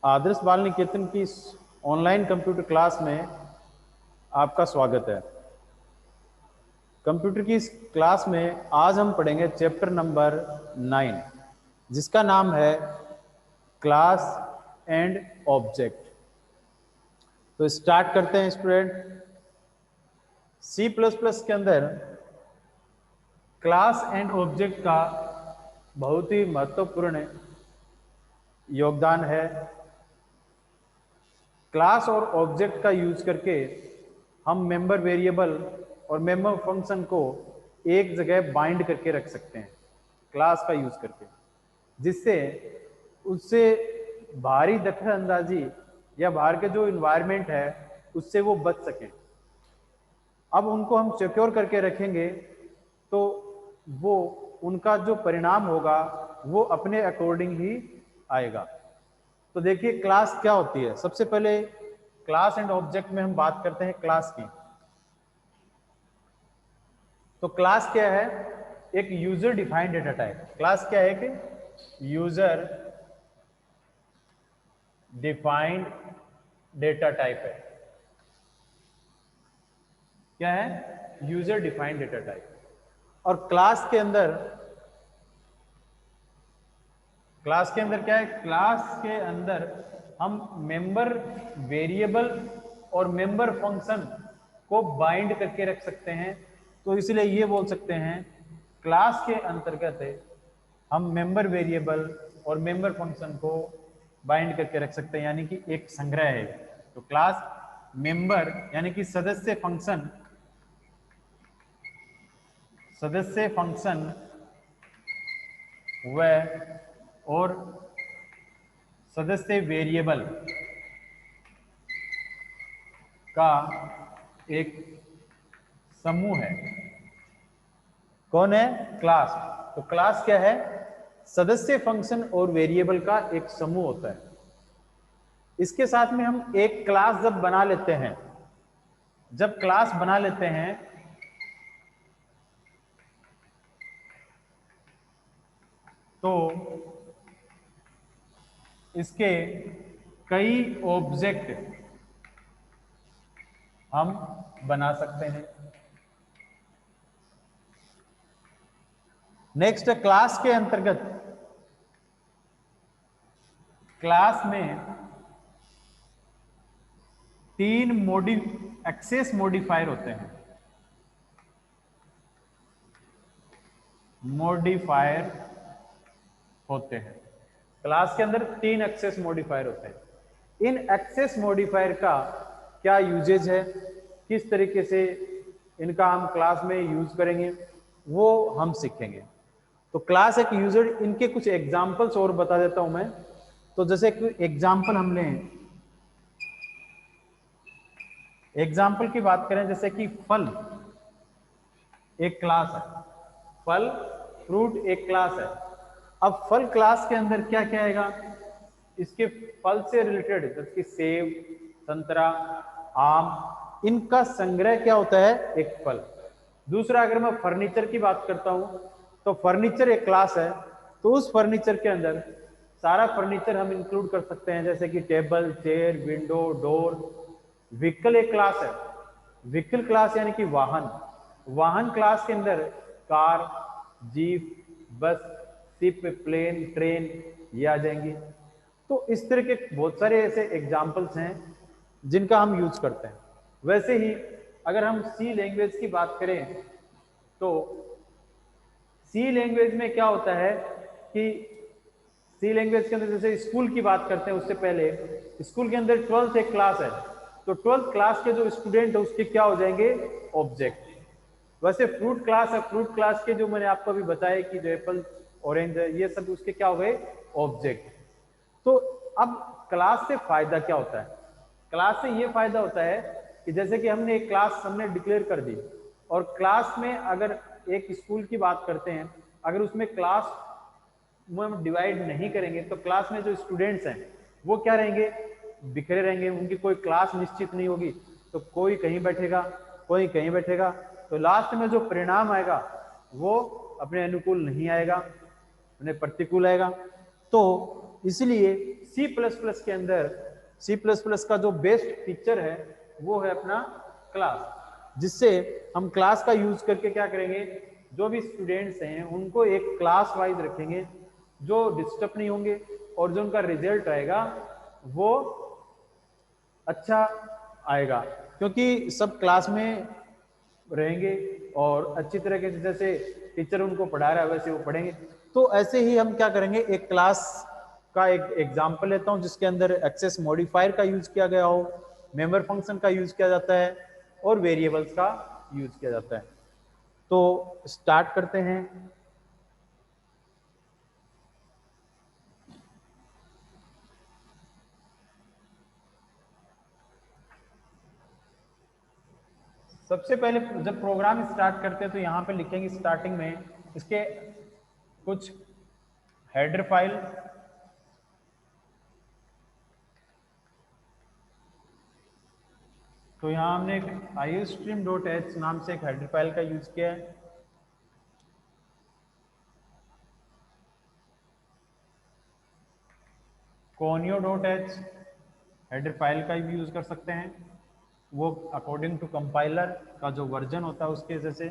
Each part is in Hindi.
आदर्श बाल निकेतन की ऑनलाइन कंप्यूटर क्लास में आपका स्वागत है। कंप्यूटर की इस क्लास में आज हम पढ़ेंगे चैप्टर नंबर 9 जिसका नाम है क्लास एंड ऑब्जेक्ट। तो स्टार्ट करते हैं स्टूडेंट। सी प्लस प्लस के अंदर क्लास एंड ऑब्जेक्ट का बहुत ही महत्वपूर्ण योगदान है। क्लास और ऑब्जेक्ट का यूज करके हम मेंबर वेरिएबल और मेंबर फंक्शन को एक जगह बाइंड करके रख सकते हैं क्लास का यूज करके, जिससे उससे बाहरी दखल अंदाजी या बाहर के जो इन्वायरमेंट है उससे वो बच सकें। अब उनको हम सिक्योर करके रखेंगे तो वो उनका जो परिणाम होगा वो अपने अकॉर्डिंग ही आएगा। तो देखिए क्लास क्या होती है। सबसे पहले क्लास एंड ऑब्जेक्ट में हम बात करते हैं क्लास की। तो क्लास क्या है? एक user defined data type. Class क्या है कि यूजर डिफाइंड डेटा टाइप है। क्या है? User defined data type. और क्लास के अंदर क्या है? क्लास के अंदर हम मेंबर वेरिएबल और मेंबर फंक्शन को बाइंड करके रख सकते हैं। तो इसलिए ये बोल सकते हैं क्लास के अंतर्गत हम मेंबर वेरिएबल और मेंबर फंक्शन को बाइंड करके रख सकते हैं, यानी कि एक संग्रह है। तो क्लास मेंबर यानी कि सदस्य फंक्शन व और सदस्य वेरिएबल का एक समूह है। कौन है? क्लास। तो क्लास क्या है? सदस्य फंक्शन और वेरिएबल का एक समूह होता है। इसके साथ में हम एक क्लास जब बना लेते हैं तो इसके कई ऑब्जेक्ट हम बना सकते हैं। नेक्स्ट, क्लास के अंतर्गत क्लास में 3 एक्सेस मॉडिफायर होते हैं। क्लास के अंदर 3 एक्सेस मॉडिफायर होते हैं। इन एक्सेस मॉडिफायर का क्या यूजेज है, किस तरीके से इनका हम क्लास में यूज करेंगे, वो हम सीखेंगे। तो क्लास एक यूजर, इनके कुछ एग्जांपल्स और बता देता हूं मैं। तो जैसे कि एग्जांपल हम लें, एग्जांपल की बात करें, जैसे कि फल एक क्लास है, फल फ्रूट एक क्लास है। अब फल क्लास के अंदर क्या क्या आएगा? इसके फल से रिलेटेड जैसे कि सेब, संतरा, आम, इनका संग्रह क्या होता है? एक फल। दूसरा, अगर मैं फर्नीचर की बात करता हूं तो फर्नीचर एक क्लास है। तो उस फर्नीचर के अंदर सारा फर्नीचर हम इंक्लूड कर सकते हैं, जैसे कि table, chair, window, door. Vehicle एक क्लास है। व्हीकल क्लास यानी कि वाहन क्लास के अंदर कार, जीप, बस, शिप, प्लेन, ट्रेन, ये आ जाएंगी। तो इस तरह के बहुत सारे ऐसे एग्जाम्पल्स हैं जिनका हम यूज करते हैं। वैसे ही अगर हम सी लैंग्वेज की बात करें तो सी लैंग्वेज में क्या होता है कि सी लैंग्वेज के अंदर जैसे स्कूल की बात करते हैं, उससे पहले स्कूल के अंदर 12th एक क्लास है। तो 12th क्लास के जो स्टूडेंट है उसके क्या हो जाएंगे? ऑब्जेक्ट। वैसे फ्रूट क्लास है, फ्रूट क्लास के जो मैंने आपको अभी बताया कि जो एप्पल, ऑरेंज है, ये सब उसके क्या हो गए? ऑब्जेक्ट। तो अब क्लास से फायदा क्या होता है? क्लास से ये फायदा होता है कि जैसे कि हमने एक क्लास हमने डिक्लेयर कर दी, और क्लास में अगर एक स्कूल की बात करते हैं, अगर उसमें क्लास में हम डिवाइड नहीं करेंगे तो क्लास में जो स्टूडेंट्स हैं वो क्या रहेंगे? बिखरे रहेंगे। उनकी कोई क्लास निश्चित नहीं होगी। तो कोई कहीं बैठेगा, कोई कहीं बैठेगा। तो लास्ट में जो परिणाम आएगा वो अपने अनुकूल नहीं आएगा, अपने प्रतिकूल आएगा। तो इसलिए सी प्लस प्लस के अंदर सी प्लस प्लस का जो बेस्ट फीचर है वो है अपना क्लास, जिससे हम क्लास का यूज करके क्या करेंगे, जो भी स्टूडेंट्स हैं उनको एक क्लास वाइज रखेंगे जो डिस्टर्ब नहीं होंगे और जो उनका रिजल्ट आएगा वो अच्छा आएगा, क्योंकि सब क्लास में रहेंगे और अच्छी तरीके से जैसे टीचर उनको पढ़ा रहा है वैसे वो पढ़ेंगे। तो ऐसे ही हम क्या करेंगे, एक क्लास का एक एग्जांपल लेता हूं जिसके अंदर एक्सेस मॉडिफायर का यूज किया गया हो, मेंबर फंक्शन का यूज किया जाता है और वेरिएबल्स का यूज किया जाता है। तो स्टार्ट करते हैं। सबसे पहले जब प्रोग्राम स्टार्ट करते हैं तो यहाँ पे लिखेंगे स्टार्टिंग में इसके कुछ हेडर फाइल, तो यहाँ हमने iostream.h नाम से एक हेडर फाइल का यूज किया है। conio.h हेडर फाइल का भी यूज कर सकते हैं, वो अकॉर्डिंग टू कंपाइलर का जो वर्जन होता है उसके हिसाब से।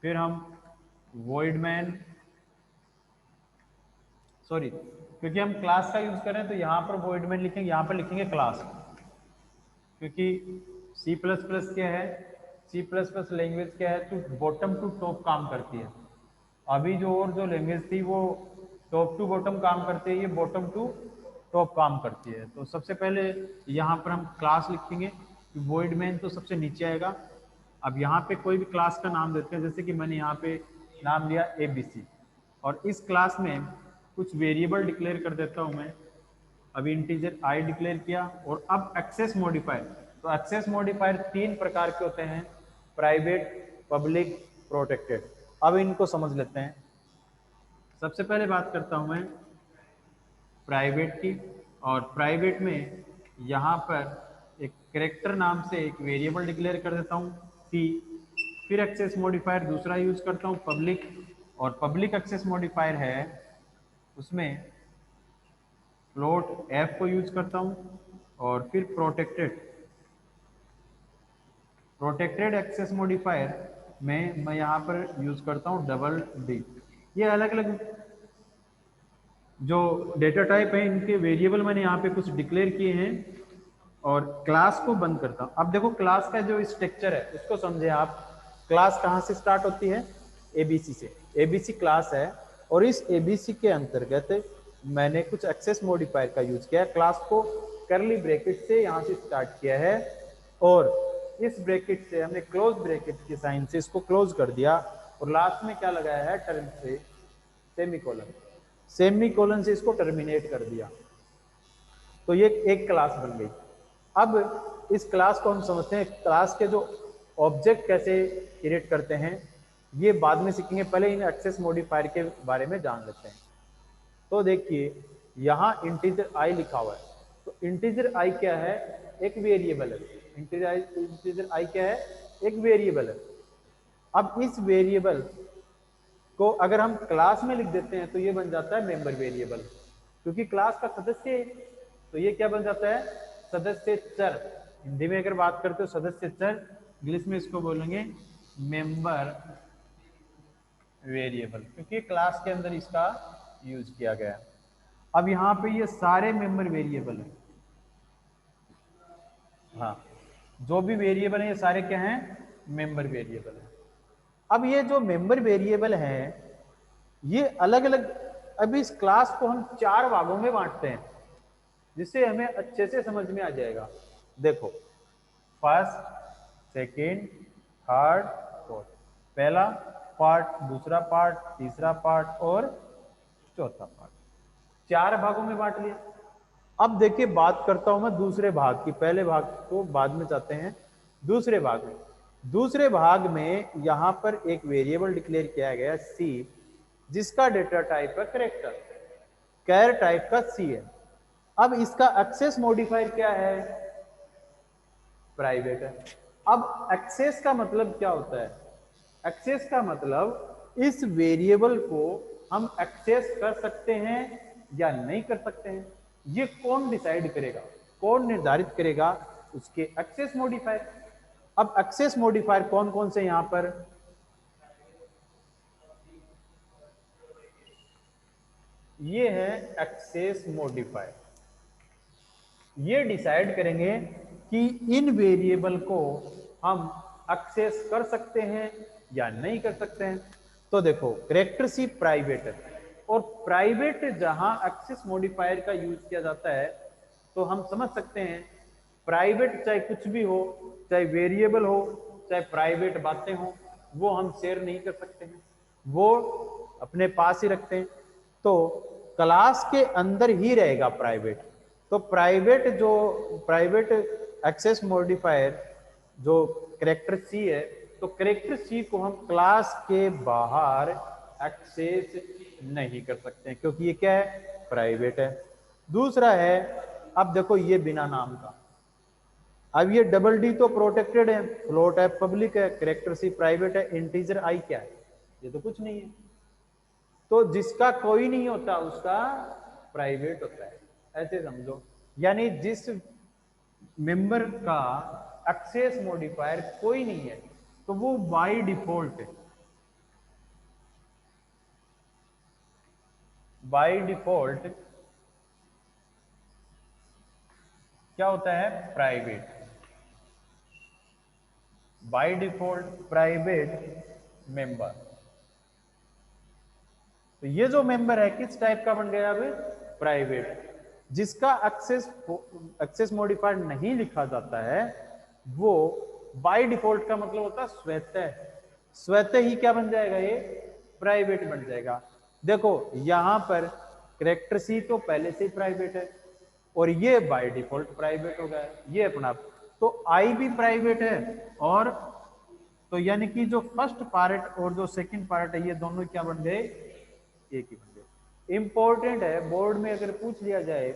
फिर हम voidman, सॉरी क्योंकि हम क्लास का यूज कर रहे हैं तो यहाँ पर voidman लिखेंगे, यहाँ पर लिखेंगे क्लास, क्योंकि C++ क्या है, C++ लैंग्वेज क्या है तो बॉटम टू टॉप काम करती है। अभी जो और जो लैंग्वेज थी वो टॉप टू बॉटम काम करती है, ये बॉटम टू टॉप काम करती है। तो सबसे पहले यहाँ पर हम क्लास लिखेंगे, voidman तो सबसे नीचे आएगा। अब यहाँ पे कोई भी क्लास का नाम देते हैं, जैसे कि मैंने यहाँ पे नाम लिया ABC और इस क्लास में कुछ वेरिएबल डिक्लेयर कर देता हूँ मैं। अभी इंटीजर आई डिक्लेयर किया और अब एक्सेस मॉडिफायर, तो एक्सेस मॉडिफायर 3 प्रकार के होते हैं, प्राइवेट, पब्लिक, प्रोटेक्टेड। अब इनको समझ लेते हैं। सबसे पहले बात करता हूं मैं प्राइवेट की, और प्राइवेट में यहाँ पर एक कैरेक्टर नाम से एक वेरिएबल डिक्लेयर कर देता हूँ C। फिर एक्सेस मॉडिफायर दूसरा यूज करता हूँ पब्लिक, और पब्लिक एक्सेस मॉडिफायर है उसमें फ्लोट F को यूज करता हूँ। और फिर प्रोटेक्टेड एक्सेस मॉडिफायर में मैं यहाँ पर यूज करता हूँ DD। ये अलग अलग जो डेटा टाइप है इनके वेरिएबल मैंने यहाँ पे कुछ डिक्लेयर किए हैं और क्लास को बंद करता हूँ। अब देखो क्लास का जो स्ट्रक्चर है उसको समझे आप। क्लास कहाँ से स्टार्ट होती है, ABC से। ABC क्लास है और इस ABC के अंतर्गत मैंने कुछ एक्सेस मॉडिफायर का यूज किया है। क्लास को करली ब्रैकेट से यहाँ से स्टार्ट किया है और इस ब्रैकेट से हमने क्लोज ब्रैकेट के साइन से इसको क्लोज कर दिया और लास्ट में क्या लगाया है, टर्म से सेमीकोलन से इसको टर्मिनेट कर दिया। तो ये एक क्लास बन गई। अब इस क्लास को हम समझते हैं, क्लास के जो ऑब्जेक्ट कैसे क्रिएट करते हैं ये बाद में सीखेंगे, पहले इन एक्सेस मॉडिफायर के बारे में जान लेते हैं। तो देखिए यहाँ इंटीजर आई लिखा हुआ है, तो इंटीजर आई क्या है, एक वेरिएबल है। इंटीजर आई क्या है, एक वेरिएबल है। अब इस वेरिएबल को अगर हम क्लास में लिख देते हैं तो ये बन जाता है मेंबर वेरिएबल, क्योंकि क्लास का सदस्य है तो ये क्या बन जाता है, सदस्य चर। हिंदी में अगर बात करते हो सदस्य चर, इंग्लिश में इसको बोलेंगे मेंबर वेरिएबल, क्योंकि क्लास के अंदर इसका यूज किया गया। अब यहाँ पे ये सारे मेंबर वेरिएबल हैं, हाँ जो भी वेरिएबल है ये सारे क्या हैं, मेंबर वेरिएबल है। अब ये जो मेंबर वेरिएबल है ये अलग अलग, अब इस क्लास को हम 4 भागों में बांटते हैं जिससे हमें अच्छे से समझ में आ जाएगा। देखो फर्स्ट, सेकेंड, थर्ड, फोर्थ, पहला पार्ट, दूसरा पार्ट, तीसरा पार्ट और चौथा पार्ट, 4 भागों में बांट लिया। अब देखिए बात करता हूं मैं दूसरे भाग की, पहले भाग को बाद में जाते हैं दूसरे भाग में। दूसरे भाग में यहां पर एक वेरिएबल डिक्लेयर किया गया C, जिसका डेटा टाइप है कैरेक्टर, कैर टाइप का C है। अब इसका एक्सेस मॉडिफायर क्या है, प्राइवेट है। अब एक्सेस का मतलब क्या होता है, एक्सेस का मतलब इस वेरिएबल को हम एक्सेस कर सकते हैं या नहीं कर सकते हैं। ये कौन डिसाइड करेगा, कौन निर्धारित करेगा? उसके एक्सेस मॉडिफायर। अब एक्सेस मॉडिफायर कौन कौन से यहां पर? ये है एक्सेस मॉडिफायर। ये डिसाइड करेंगे कि इन वेरिएबल को हम एक्सेस कर सकते हैं या नहीं कर सकते हैं। तो देखो कैरेक्टर सी प्राइवेट है, और प्राइवेट जहां एक्सेस मॉडिफायर का यूज किया जाता है तो हम समझ सकते हैं प्राइवेट चाहे कुछ भी हो, चाहे वेरिएबल हो, चाहे प्राइवेट बातें हो, वो हम शेयर नहीं कर सकते हैं, वो अपने पास ही रखते हैं। तो क्लास के अंदर ही रहेगा प्राइवेट। तो प्राइवेट एक्सेस मॉडिफायर जो कैरेक्टर सी है, तो कैरेक्टर सी को हम क्लास के बाहर एक्सेस नहीं कर सकते हैं क्योंकि ये क्या है? प्राइवेट है। दूसरा है, अब देखो ये बिना नाम का, अब ये डबल डी तो प्रोटेक्टेड है, फ्लोट है, पब्लिक है, कैरेक्टर सी प्राइवेट है, इंटीजर आई क्या है? ये तो कुछ नहीं है। तो जिसका कोई नहीं होता उसका प्राइवेट होता है, ऐसे समझो। यानी जिस मेंबर का एक्सेस मॉडिफायर कोई नहीं है तो वो बाय डिफॉल्ट है, बाय डिफॉल्ट क्या होता है? Private. By default private member. तो ये जो मेंबर है किस टाइप का बन गया? अब प्राइवेट। जिसका एक्सेस मॉडिफायर नहीं लिखा जाता है वो बाय डिफॉल्ट का मतलब होता है स्वतः, स्वतः ही क्या बन जाएगा? ये प्राइवेट बन जाएगा। देखो यहां पर कैरेक्टर सी तो पहले से ही प्राइवेट है और ये बाय डिफॉल्ट प्राइवेट हो गया, ये अपना। तो आई भी प्राइवेट है, और तो यानी कि जो फर्स्ट पार्ट और जो सेकंड पार्ट है ये दोनों क्या बन गए? एक ही बन गए। इंपॉर्टेंट है, बोर्ड में अगर पूछ लिया जाए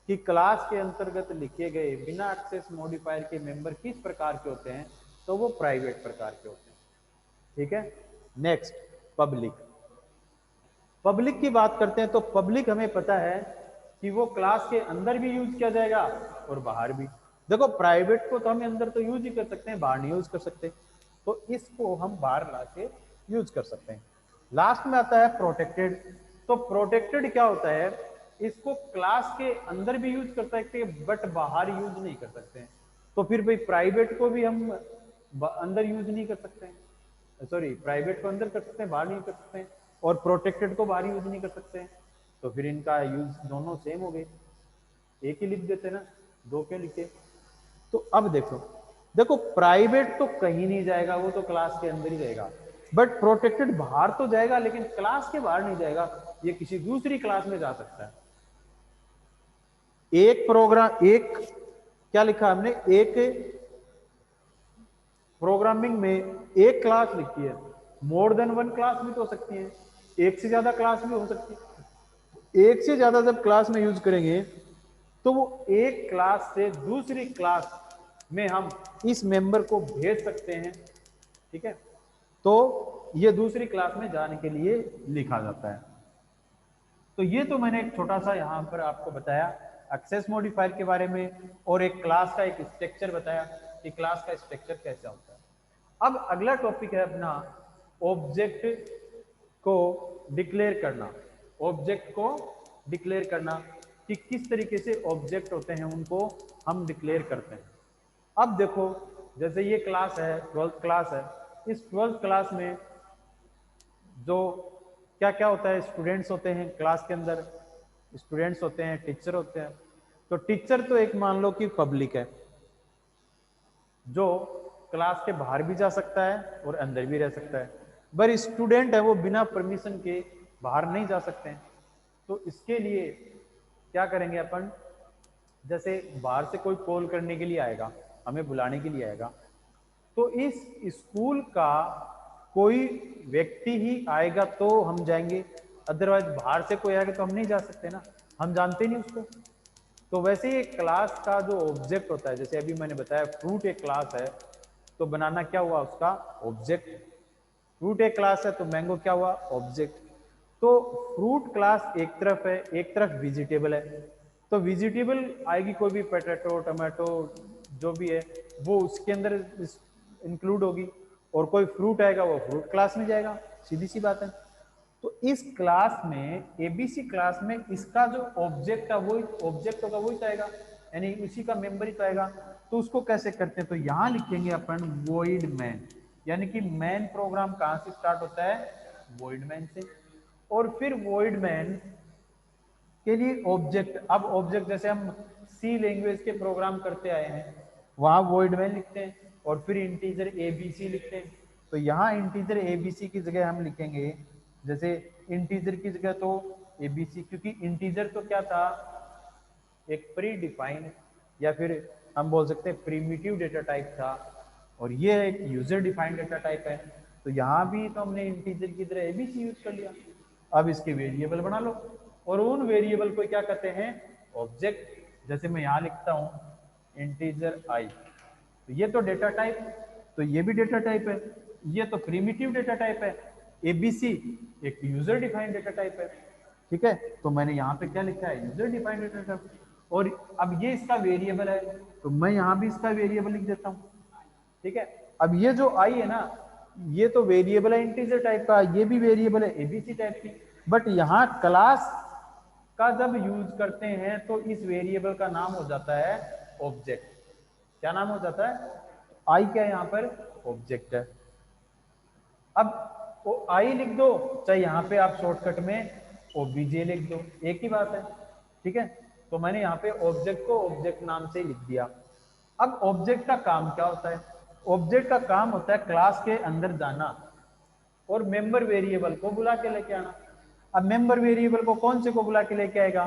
कि क्लास के अंतर्गत लिखे गए बिना एक्सेस मॉडिफायर के मेंबर किस प्रकार के होते हैं, तो वो प्राइवेट प्रकार के होते हैं। ठीक है। Next, public. पब्लिक की बात करते हैं तो पब्लिक हमें पता है कि वो क्लास के अंदर भी यूज किया जाएगा और बाहर भी। देखो प्राइवेट को तो हम अंदर तो यूज ही कर सकते हैं, बाहर नहीं यूज कर सकते, तो इसको हम बाहर ला के यूज कर सकते हैं। लास्ट में आता है प्रोटेक्टेड। तो प्रोटेक्टेड क्या होता है? इसको क्लास के अंदर भी यूज कर सकते हैं बट बाहर यूज नहीं कर सकते हैं। तो फिर भाई प्राइवेट को भी हम अंदर यूज नहीं कर सकते हैं, सॉरी प्राइवेट को अंदर कर सकते हैं, बाहर नहीं कर सकते हैं, और प्रोटेक्टेड को बाहर यूज नहीं कर सकते हैं। तो फिर इनका यूज दोनों सेम हो गए, एक ही लिख देते ना, दो क्यों लिखे? तो अब देखो, देखो प्राइवेट तो कहीं नहीं जाएगा, वो तो क्लास के अंदर ही रहेगा, बट प्रोटेक्टेड बाहर तो जाएगा लेकिन क्लास के बाहर नहीं जाएगा, ये किसी दूसरी क्लास में जा सकता है। एक प्रोग्राम, एक क्या लिखा हमने, एक प्रोग्रामिंग में एक क्लास लिखी है, मोर देन वन क्लास भी तो हो सकती है, एक से ज्यादा क्लास भी हो सकती है। एक से ज्यादा जब क्लास में यूज करेंगे तो वो एक क्लास से दूसरी क्लास में हम इस मेंबर को भेज सकते हैं। ठीक है, तो ये दूसरी क्लास में जाने के लिए लिखा जाता है। तो ये तो मैंने एक छोटा सा यहां पर आपको बताया एक्सेस मॉडिफायर के बारे में, और एक क्लास का एक स्ट्रक्चर बताया कि क्लास का स्ट्रक्चर कैसा होता है। अब अगला टॉपिक है अपना ऑब्जेक्ट को डिक्लेयर करना। ऑब्जेक्ट को डिक्लेयर करना कि किस तरीके से ऑब्जेक्ट होते हैं उनको हम डिक्लेयर करते हैं। अब देखो जैसे ये क्लास है, 12th क्लास है, इस 12th क्लास में जो क्या क्या होता है, स्टूडेंट्स होते हैं क्लास के अंदर, स्टूडेंट्स होते हैं, टीचर होते हैं। तो टीचर तो एक मान लो कि पब्लिक है जो क्लास के बाहर भी जा सकता है और अंदर भी रह सकता है, पर स्टूडेंट है वो बिना परमिशन के बाहर नहीं जा सकते हैं। तो इसके लिए क्या करेंगे अपन, जैसे बाहर से कोई कॉल करने के लिए आएगा, हमें बुलाने के लिए आएगा, तो इस स्कूल का कोई व्यक्ति ही आएगा तो हम जाएंगे, अदरवाइज बाहर से कोई आएगा तो हम नहीं जा सकते ना, हम जानते नहीं उसको। तो वैसे ही क्लास का जो ऑब्जेक्ट होता है, जैसे अभी मैंने बताया फ्रूट एक क्लास है, तो बनाना क्या हुआ उसका ऑब्जेक्ट। फ्रूट एक क्लास है तो मैंगो क्या हुआ ऑब्जेक्ट। तो फ्रूट क्लास एक तरफ है, एक तरफ वेजिटेबल है, तो वेजिटेबल आएगी कोई भी, पोटैटो, टमाटो, जो भी है वो उसके अंदर इंक्लूड होगी, और कोई फ्रूट आएगा वो फ्रूट क्लास में जाएगा, सीधी सी बात है। तो इस क्लास में, एबीसी क्लास में, इसका जो ऑब्जेक्ट है वही ऑब्जेक्ट होगा, वही तो आएगा, यानी उसी का मेंबर ही तो आएगा। तो उसको कैसे करते हैं, तो यहां लिखेंगे अपन वॉइड मैन, यानी कि मैन प्रोग्राम कहां से स्टार्ट होता है, वॉइड मैन से। और फिर वॉइड मैन के लिए ऑब्जेक्ट, अब ऑब्जेक्ट जैसे हम सी लैंग्वेज के प्रोग्राम करते आए हैं, वहां वॉइड मैन लिखते हैं, और फिर इंटीजर एबीसी लिखते हैं। तो यहाँ इंटीजर एबीसी की जगह हम लिखेंगे, जैसे इंटीजर की जगह तो एबीसी, क्योंकि इंटीजर तो क्या था, एक प्री डिफाइंड, या फिर हम बोल सकते हैं प्रीमिटिव डेटा टाइप था, और ये एक यूजर डिफाइंड डेटा टाइप है। तो यहाँ भी तो हमने इंटीजर की तरह एबीसी यूज कर लिया। अब इसके वेरिएबल बना लो, और उन वेरिएबल को क्या कहते हैं, ऑब्जेक्ट। जैसे मैं यहाँ लिखता हूँ इंटीजर आई, तो ये तो डेटा टाइप, तो ये भी डेटा टाइप है, ये तो प्रीमिटिव डेटा टाइप है, एबीसी एक यूजर डिफाइंड डेटा टाइप है। ठीक है, तो मैंने यहाँ पे क्या लिखा है, यूजर डिफाइंड डेटा टाइप, और अब ये इसका वेरिएबल है, तो मैं यहाँ भी इसका वेरिएबल लिख देता हूँ। ठीक है, अब ये जो आई है ना, ये तो वेरिएबल है इंटीजर टाइप का, ये भी वेरिएबल है एबीसी टाइप की, बट यहाँ क्लास का जब यूज करते हैं तो इस वेरिएबल का नाम हो जाता है ऑब्जेक्ट। क्या नाम हो जाता है, आई क्या है यहाँ पर, ऑब्जेक्ट है। अब वो आई लिख दो, चाहे यहाँ पे आप शॉर्टकट में ओबीजे लिख दो, एक ही बात है। ठीक है, तो मैंने यहाँ पे ऑब्जेक्ट को ऑब्जेक्ट नाम से लिख दिया। अब ऑब्जेक्ट का काम क्या होता है, ऑब्जेक्ट का काम होता है क्लास के अंदर जाना और मेंबर वेरिएबल को बुला के लेके आना। अब मेंबर वेरिएबल को कौन से को बुला के लेके आएगा,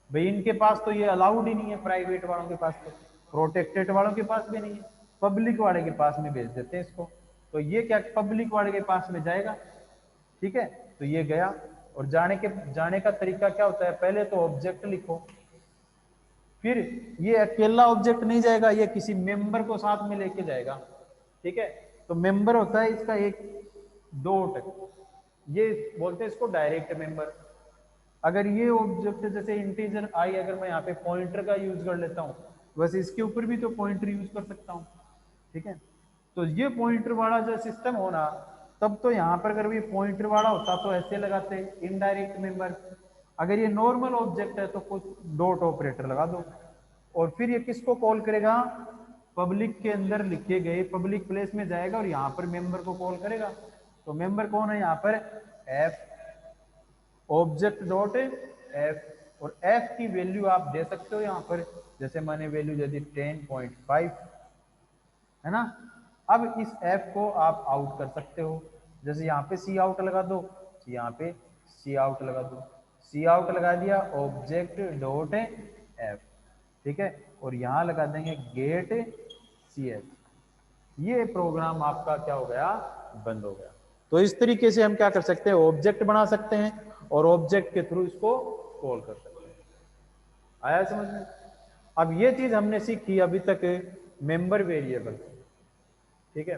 भाई इनके पास तो ये अलाउड ही नहीं है, प्राइवेट वालों के पास, तो प्रोटेक्टेड वालों के पास भी नहीं है, पब्लिक वाले के पास में भेज देते हैं इसको। तो ये क्या पब्लिक वाले के पास में जाएगा। ठीक है, तो ये गया, और जाने का तरीका क्या होता है, पहले तो ऑब्जेक्ट लिखो, फिर ये अकेला ऑब्जेक्ट नहीं जाएगा, ये किसी मेंबर को साथ में लेके जाएगा। ठीक है, तो मेंबर होता है इसका एक डॉट, ये बोलते हैं इसको डायरेक्ट मेंबर। अगर ये ऑब्जेक्ट जैसे इंटीजर आई, अगर मैं यहाँ पे पॉइंटर का यूज कर लेता हूँ, वैसे इसके ऊपर भी तो पॉइंटर यूज कर सकता हूँ। ठीक है, तो ये पॉइंटर वाला जो सिस्टम होना, तब तो यहाँ पर अगर ये पॉइंटर वाला होता तो ऐसे लगाते इनडायरेक्ट मेंबर। अगर ये नॉर्मल ऑब्जेक्ट है तो कुछ डॉट ऑपरेटर लगा दो, और फिर ये किसको कॉल करेगा, पब्लिक के अंदर लिखे गए पब्लिक प्लेस में जाएगा और यहाँ पर मेंबर को कॉल करेगा। तो मेंबर कौन है यहाँ पर, एफ, ऑब्जेक्ट डॉट एफ, और एफ की वैल्यू आप दे सकते हो यहाँ पर, जैसे मैंने वैल्यू दे दी 10.5, है ना। अब इस एफ को आप आउट कर सकते हो, जैसे यहाँ पे सी आउट लगा दो, यहाँ पे सी आउट लगा दो, सी आउट लगा दिया ऑब्जेक्ट डॉट एफ। ठीक है, और यहाँ लगा देंगे गेट सी एफ, ये प्रोग्राम आपका क्या हो गया, बंद हो गया। तो इस तरीके से हम क्या कर सकते हैं, ऑब्जेक्ट बना सकते हैं और ऑब्जेक्ट के थ्रू इसको कॉल कर सकते हैं। आया समझ में। अब ये चीज हमने सीखी अभी तक मेंबर वेरिएबल। ठीक है,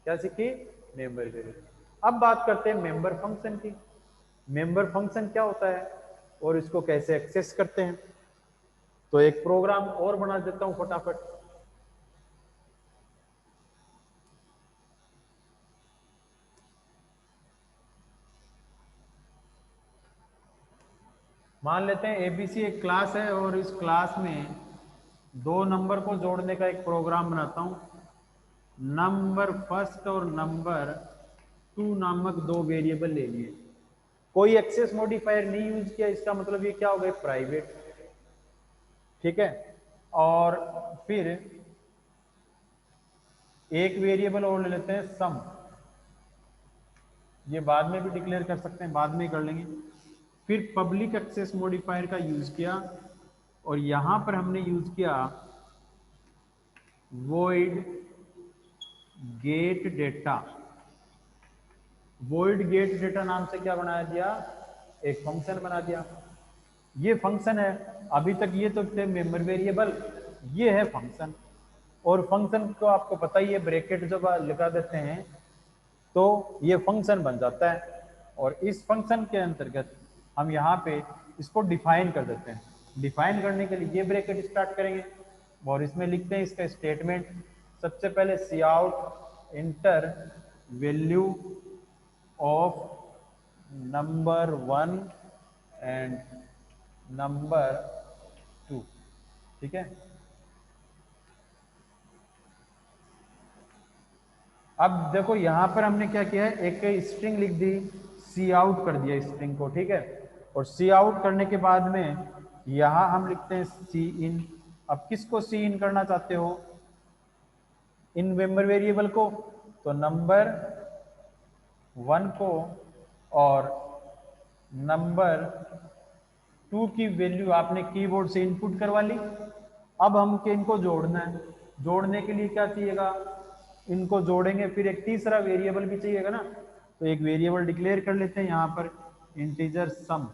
क्या सीखी, मेंबर वेरिएबल। अब बात करते हैं मेंबर फंक्शन की। मेंबर फंक्शन क्या होता है और इसको कैसे एक्सेस करते हैं। तो एक प्रोग्राम और बना देता हूं फटाफट। मान लेते हैं एबीसी एक क्लास है और इस क्लास में दो नंबर को जोड़ने का एक प्रोग्राम बनाता हूं। नंबर फर्स्ट और नंबर टू नामक दो वेरिएबल ले लिए, कोई एक्सेस मॉडिफायर नहीं यूज किया, इसका मतलब ये क्या हो गया, प्राइवेट। ठीक है, और फिर एक वेरिएबल और ले लेते हैं सम, ये बाद में भी डिक्लेयर कर सकते हैं, बाद में कर लेंगे। फिर पब्लिक एक्सेस मॉडिफायर का यूज किया और यहां पर हमने यूज किया void gate data. void gate data नाम से क्या बना दिया, एक फंक्शन बना दिया। ये फंक्शन है, अभी तक ये तो थे मेंबर वेरिएबल, ये है फंक्शन। और फंक्शन को आपको पता ही है, ब्रैकेट जब लगा देते हैं तो ये फंक्शन बन जाता है। और इस फंक्शन के अंतर्गत हम यहाँ पे इसको डिफाइन कर देते हैं। डिफाइन करने के लिए ये ब्रैकेट स्टार्ट करेंगे और इसमें लिखते हैं इसका स्टेटमेंट। सबसे पहले cout enter value of number 1 and number 2। ठीक है, अब देखो यहां पर हमने क्या किया है, एक स्ट्रिंग लिख दी, सी आउट कर दिया स्ट्रिंग को। ठीक है, और सी आउट करने के बाद में यहां हम लिखते हैं सी इन। अब किसको सी इन करना चाहते हो, इन मेंबर वेरिएबल को, तो नंबर 1 को और नंबर 2 की वैल्यू आपने कीबोर्ड से इनपुट करवा ली। अब हम इनको जोड़ना है, जोड़ने के लिए क्या चाहिएगा, इनको जोड़ेंगे, फिर एक तीसरा वेरिएबल भी चाहिएगा ना, तो एक वेरिएबल डिक्लेयर कर लेते हैं यहाँ पर, इंटीजर सम।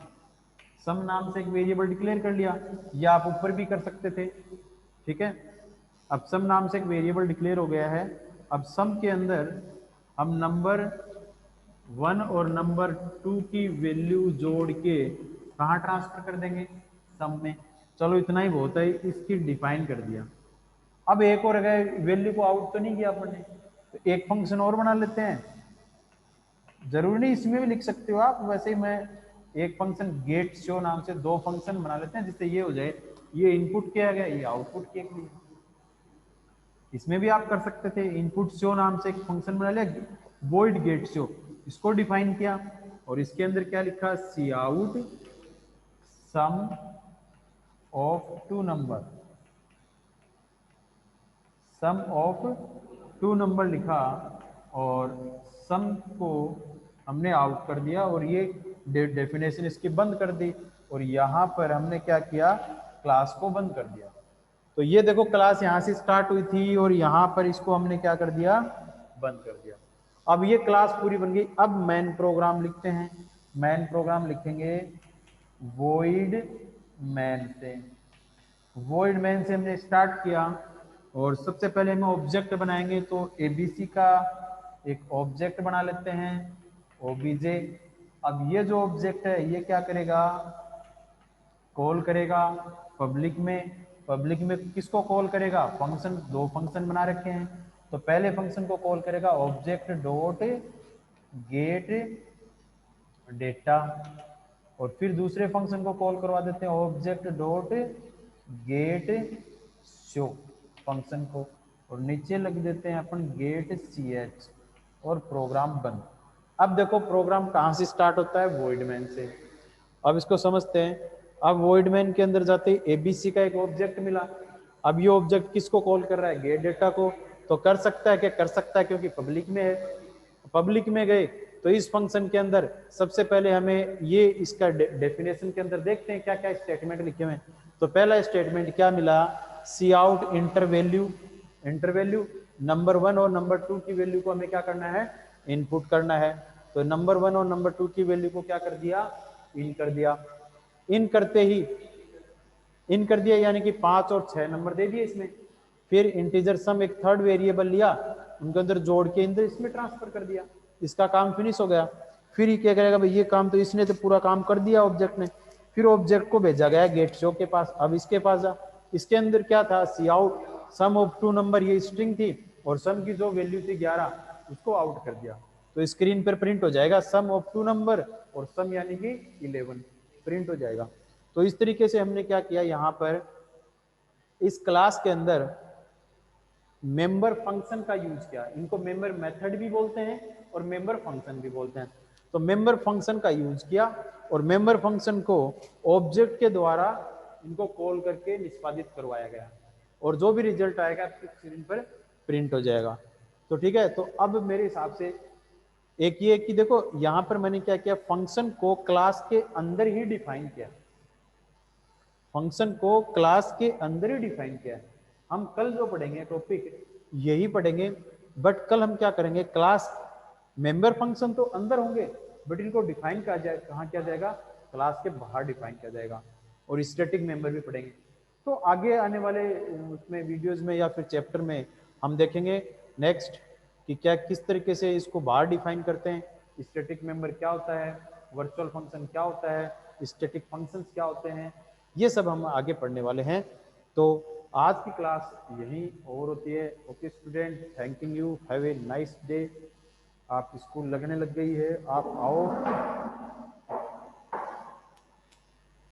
सम नाम से एक वेरिएबल डिक्लेयर कर लिया, या आप ऊपर भी कर सकते थे। ठीक है, अब सम नाम से एक वेरिएबल डिक्लेयर हो गया है। अब सम के अंदर हम नंबर 1 और नंबर 2 की वैल्यू जोड़ के कहाँ ट्रांसफर कर देंगे, सम में। चलो इतना ही बहुत है, इसकी डिफाइन कर दिया। अब एक और गए, वैल्यू को आउट तो नहीं किया अपन ने, तो एक फंक्शन और बना लेते हैं। जरूरी नहीं इसमें भी लिख सकते हो आप, वैसे ही मैं एक फंक्शन गेट शो नाम से 2 फंक्शन बना लेते हैं, जिससे ये हो जाए, ये इनपुट किया गया, ये आउटपुट किया गया। इसमें भी आप कर सकते थे, इनपुट शो नाम से एक फंक्शन बना लिया, वॉइड गेट शो, इसको डिफाइन किया, और इसके अंदर क्या लिखा, cout sum of 2 number, sum of 2 number लिखा, और सम को हमने आउट कर दिया, और ये डेफिनेशन इसकी बंद कर दी, और यहाँ पर हमने क्या किया, क्लास को बंद कर दिया। तो ये देखो क्लास यहाँ से स्टार्ट हुई थी, और यहाँ पर इसको हमने क्या कर दिया, बंद कर दिया। अब ये क्लास पूरी बन गई। अब मेन प्रोग्राम लिखते हैं, मेन प्रोग्राम लिखेंगे वॉइड मैन से। वॉइड मैन से हमने स्टार्ट किया, और सबसे पहले हम ऑब्जेक्ट बनाएंगे, तो एबीसी का एक ऑब्जेक्ट बना लेते हैं, ओबीजे। अब ये जो ऑब्जेक्ट है ये क्या करेगा, कॉल करेगा पब्लिक में। पब्लिक में किसको कॉल करेगा, फंक्शन, 2 फंक्शन बना रखे हैं, तो पहले फंक्शन को कॉल करेगा ऑब्जेक्ट डॉट गेट डेटा, और फिर दूसरे फंक्शन को कॉल करवा देते हैं object dot gate show function को, और नीचे लग देते हैं अपन गेट ch, और प्रोग्राम बंद। अब देखो प्रोग्राम कहाँ से स्टार्ट होता है, वॉइड मैन से। अब इसको समझते हैं। अब वॉइड मैन के अंदर जाते ही एबीसी का एक ऑब्जेक्ट मिला। अब ये ऑब्जेक्ट किसको कॉल कर रहा है, गेट डेटा को। तो कर सकता है, क्या कर सकता है, क्योंकि पब्लिक में है। पब्लिक में गए तो इस फंक्शन के अंदर सबसे पहले हमें ये इसका डेफिनेशन के अंदर देखते हैं क्या क्या स्टेटमेंट लिखे हुए हैं। तो पहला स्टेटमेंट क्या मिला, cout enter value, enter value number 1 और नंबर 2 की वैल्यू को हमें क्या करना है, इनपुट करना है। तो नंबर 1 और नंबर 2 की वैल्यू को क्या कर दिया, इन कर दिया। इन करते ही, इन कर दिया यानी कि 5 और 6 नंबर दे दिए इसमें। फिर इंटीजर सम एक थर्ड वेरिएबल लिया, उनके अंदर जोड़ के अंदर इसमें ट्रांसफर कर दिया। इसका काम फिनिश हो गया। फिर ये क्या करेगा भाई, ये काम तो इसने तो पूरा काम कर दिया ऑब्जेक्ट ने। फिर ऑब्जेक्ट को भेजा गया गेट शो के पास। अब इसके पास जा, इसके अंदर क्या था, सी आउट सम ऑफ 2 नंबर, ये स्ट्रिंग थी, और सम की जो वैल्यू थी 11 उसको आउट कर दिया। तो स्क्रीन पर प्रिंट हो जाएगा सम ऑफ 2 नंबर, और सम यानी कि 11 प्रिंट हो जाएगा। तो इस तरीके से हमने क्या किया, यहाँ पर इस क्लास के अंदर मेंबर फंक्शन का यूज किया। इनको मेंबर मेथड भी बोलते हैं और मेंबर फंक्शन भी बोलते हैं। तो मेंबर फंक्शन का यूज किया, और मेंबर फंक्शन को ऑब्जेक्ट के द्वारा इनको कॉल करके निष्पादित करवाया गया, और जो भी रिजल्ट आएगा स्क्रीन पर प्रिंट हो जाएगा। तो ठीक है, तो अब मेरे हिसाब से एक ये कि देखो यहां पर मैंने क्या किया, फंक्शन को क्लास के अंदर ही डिफाइन किया, फंक्शन को क्लास के अंदर ही डिफाइन किया है। हम कल जो पढ़ेंगे टॉपिक यही पढ़ेंगे, बट कल हम क्या करेंगे, क्लास मेंबर फंक्शन तो अंदर होंगे, बट इनको डिफाइन किया जाए, कहाँ किया जाएगा, क्लास के बाहर डिफाइन किया जाएगा। और स्टैटिक मेंबर भी पढ़ेंगे। तो आगे आने वाले उसमें वीडियोज में या फिर चैप्टर में हम देखेंगे नेक्स्ट कि क्या किस तरीके से इसको बाहर डिफाइन करते हैं, स्टैटिक मेंबर क्या होता है, वर्चुअल फंक्शन क्या होता है, स्टैटिक फंक्शंस क्या होते हैं, ये सब हम आगे पढ़ने वाले हैं। तो आज की क्लास यहीं ओवर होती है। Okay student, thanking you, have a nice day. आप स्कूल लगने लग गई है, आप आओ।